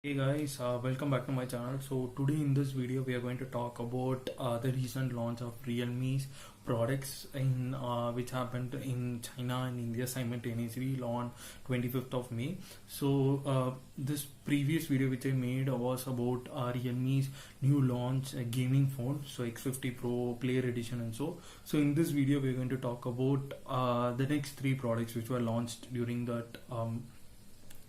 Hey guys, welcome back to my channel. So today in this video we are going to talk about the recent launch of Realme's products in which happened in China and India simultaneously on 25th of May. So this previous video which I made was about Realme's new launch gaming phone, so X50 Pro Player Edition and so. So in this video we are going to talk about the next three products which were launched during that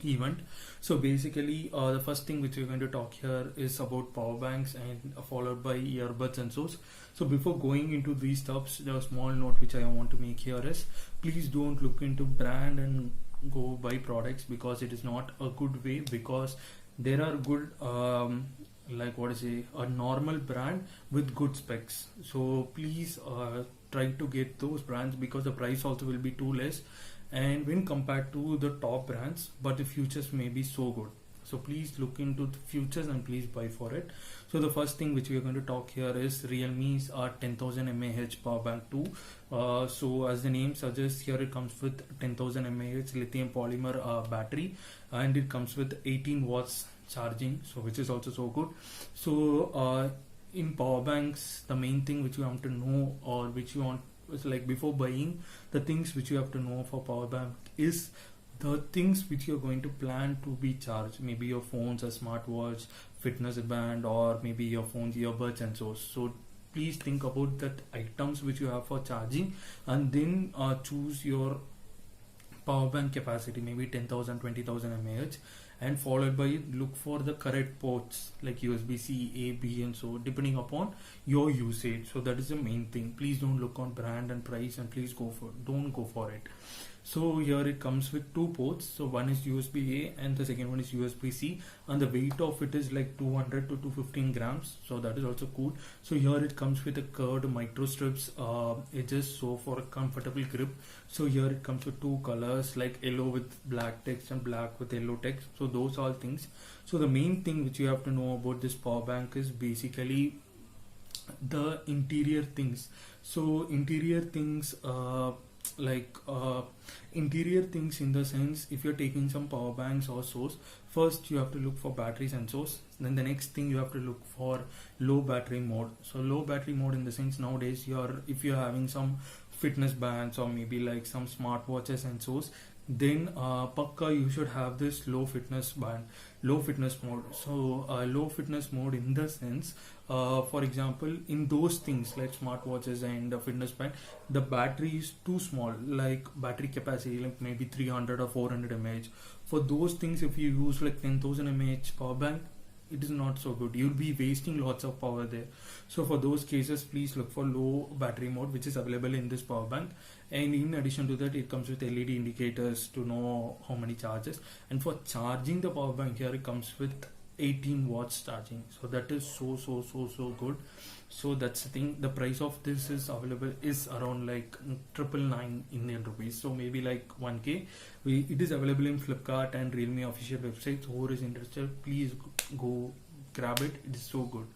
event. So basically the first thing which we're going to talk here is about power banks and followed by earbuds and so before going into these stuffs, the small note which I want to make here is please don't look into brand and go buy products, because it is not a good way, because there are good like what is a normal brand with good specs. So please try to get those brands, because the price also will be too less and when compared to the top brands, but the futures may be so good. So please look into the futures and please buy for it. So the first thing which we are going to talk here is Realme's 10,000 mAh power bank 2. So as the name suggests, here it comes with 10,000 mAh lithium polymer battery, and it comes with 18 watts charging, so which is also so good. So in power banks, the main thing which you want to know, or which you want is like before buying, the things which you have to know for power bank is the things which you're going to plan to be charged, maybe your phones, a smartwatch, fitness band, or maybe your phone's earbuds and so please think about that items which you have for charging, and then choose your power bank capacity, maybe 10,000 20,000 mAh, and followed by look for the correct ports like USB-C, A, B and so, depending upon your usage. So that is the main thing. Please don't look on brand and price, and please don't go for it. So here it comes with two ports. So one is USB-A and the second one is USB-C, and the weight of it is like 200 to 215 grams. So that is also cool. So here it comes with a curved micro strips edges, so for a comfortable grip. So here it comes with two colors, like yellow with black text and black with yellow text. So those all things. So the main thing which you have to know about this power bank is basically the interior things. So interior things interior things in the sense, if you're taking some power banks or source, first you have to look for batteries and source. Then the next thing you have to look for low battery mode. So low battery mode in the sense, nowadays if you're having some fitness bands or maybe like some smartwatches and source, then pakka you should have this low fitness mode. So low fitness mode in the sense, for example, in those things like smartwatches and fitness band, the battery is too small, like battery capacity like maybe 300 or 400 mAh. For those things, if you use like 10,000 mAh power bank, it is not so good. You'll be wasting lots of power there. So for those cases, please look for low battery mode, which is available in this power bank. And in addition to that, it comes with LED indicators to know how many charges. And for charging the power bank, here it comes with 18 watts charging. So that is so good. So that's the thing. The price of this is available is around like 999 Indian rupees, so maybe like 1K. It is available in Flipkart and Realme official website. So whoever is interested, please go grab it. It is so good.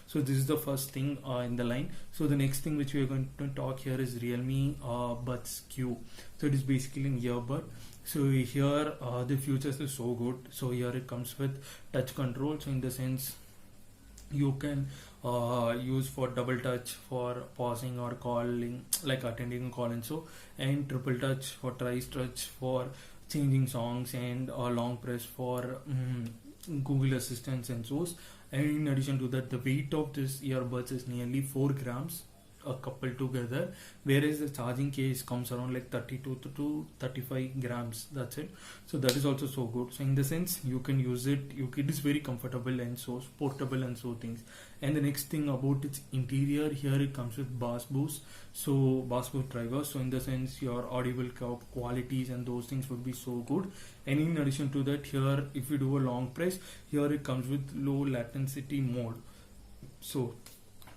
So this is the first thing in the line. So the next thing which we are going to talk here is Realme Buds Q. So it is basically an earbud. So here the features is so good. So here it comes with touch control. So in the sense, you can use for double touch for pausing or calling, like attending a call and so, and triple touch for twice touch for changing songs, and long press for Google Assistance and so. And in addition to that, the weight of this earbuds is nearly 4 grams coupled together, whereas the charging case comes around like 32 to 35 grams. That's it. So that is also so good. So in the sense, you can use it, it is very comfortable and so portable and so things. And the next thing about its interior, here it comes with bass boost, so bass boost driver. So in the sense, your audible qualities and those things would be so good. And in addition to that, here if you do a long press, here it comes with low latency mode, so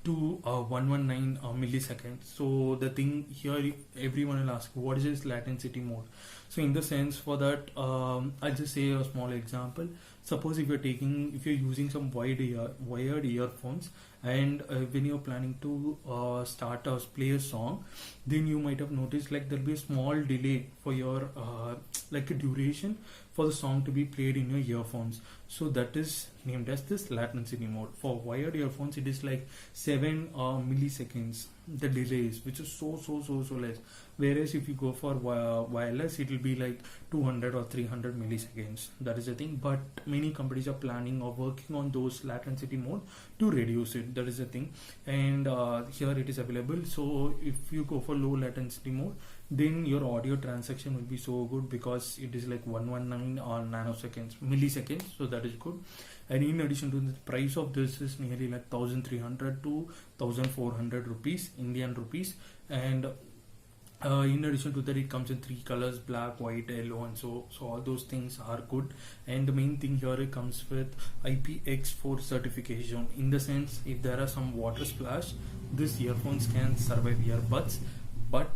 to 119 milliseconds. So the thing here, everyone will ask, what is this latency mode? So in the sense, for that, I'll just say a small example. Suppose if you're using some wired earphones, and when you're planning to play a song, then you might have noticed like there'll be a small delay for your like a duration for the song to be played in your earphones. So that is named as this latency mode. For wired earphones, it is like 7 milliseconds the delays, which is so less. Whereas if you go for wireless, it will be like 200 or 300 milliseconds. That is the thing. But many companies are planning or working on those latency mode to reduce it. That is the thing. And here it is available. So if you go for low latency mode, then your audio transaction will be so good, because it is like 119 milliseconds. So that is good. And in addition to the price of this is nearly like 1300 to 1400 rupees, Indian rupees. And in addition to that, it comes in 3 colors: black, white, yellow, and so all those things are good. And the main thing here, it comes with IPX4 certification, in the sense if there are some water splash, this earphones can survive earbuds, but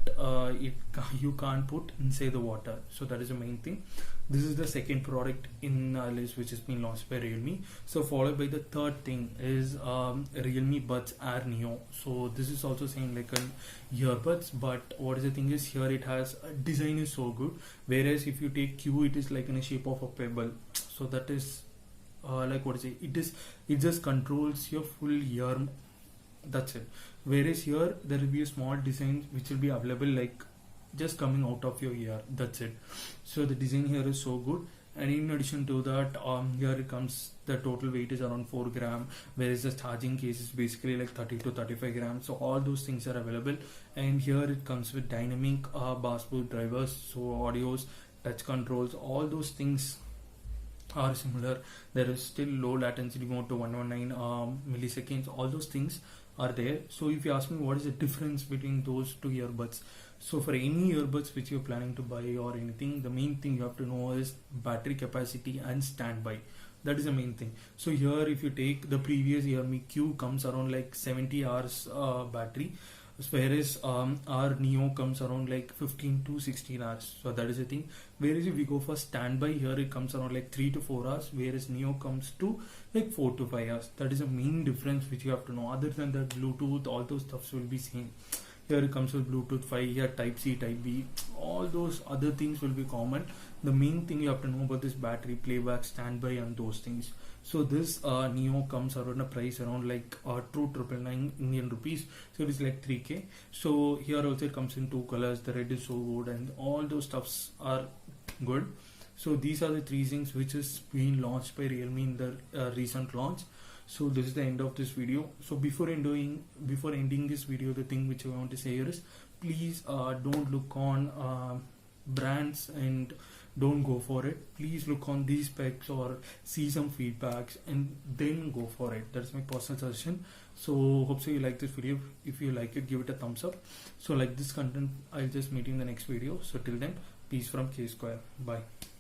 you can't put inside the water. So that is the main thing. This is the second product in our list, which has been launched by Realme. So followed by the third thing is Realme Buds Air Neo. So this is also saying like an earbuds, but what is the thing is, here it has design is so good, whereas if you take Q, it is like in the shape of a pebble. So that is like what is it just controls your full ear, that's it. Whereas here there will be a small design which will be available like just coming out of your ear, that's it. So the design here is so good. And in addition to that, here it comes, the total weight is around 4 gram, whereas the charging case is basically like 30 to 35 grams. So all those things are available. And here it comes with dynamic basswood drivers, so audios, touch controls, all those things are similar. There is still low latency mode to 119 milliseconds, all those things are there. So if you ask me what is the difference between those two earbuds, so for any earbuds which you're planning to buy or anything, the main thing you have to know is battery capacity and standby. That is the main thing. So here if you take the previous Realme Q, comes around like 70 hours battery, whereas our Neo comes around like 15 to 16 hours. So that is the thing. Whereas if we go for standby, here it comes around like 3 to 4 hours, whereas Neo comes to like 4 to 5 hours. That is the main difference which you have to know. Other than that, Bluetooth, all those stuffs will be same. Here it comes with Bluetooth 5, here Type C, Type B, all those other things will be common. The main thing you have to know about this battery, playback, standby, and those things. So this Neo comes around a price around like 2,999 Indian rupees. So it is like 3K. So here also it comes in 2 colors. The red is so good, and all those stuffs are good. So these are the 3 things which is being launched by Realme in the recent launch. So this is the end of this video. So before ending this video, the thing which I want to say here is, please don't look on brands and don't go for it. Please look on these specs or see some feedbacks and then go for it. That's my personal suggestion. So hope so you like this video. If you like it, give it a thumbs up. So like this content, I'll just meet you in the next video. So till then, peace from K Square. Bye.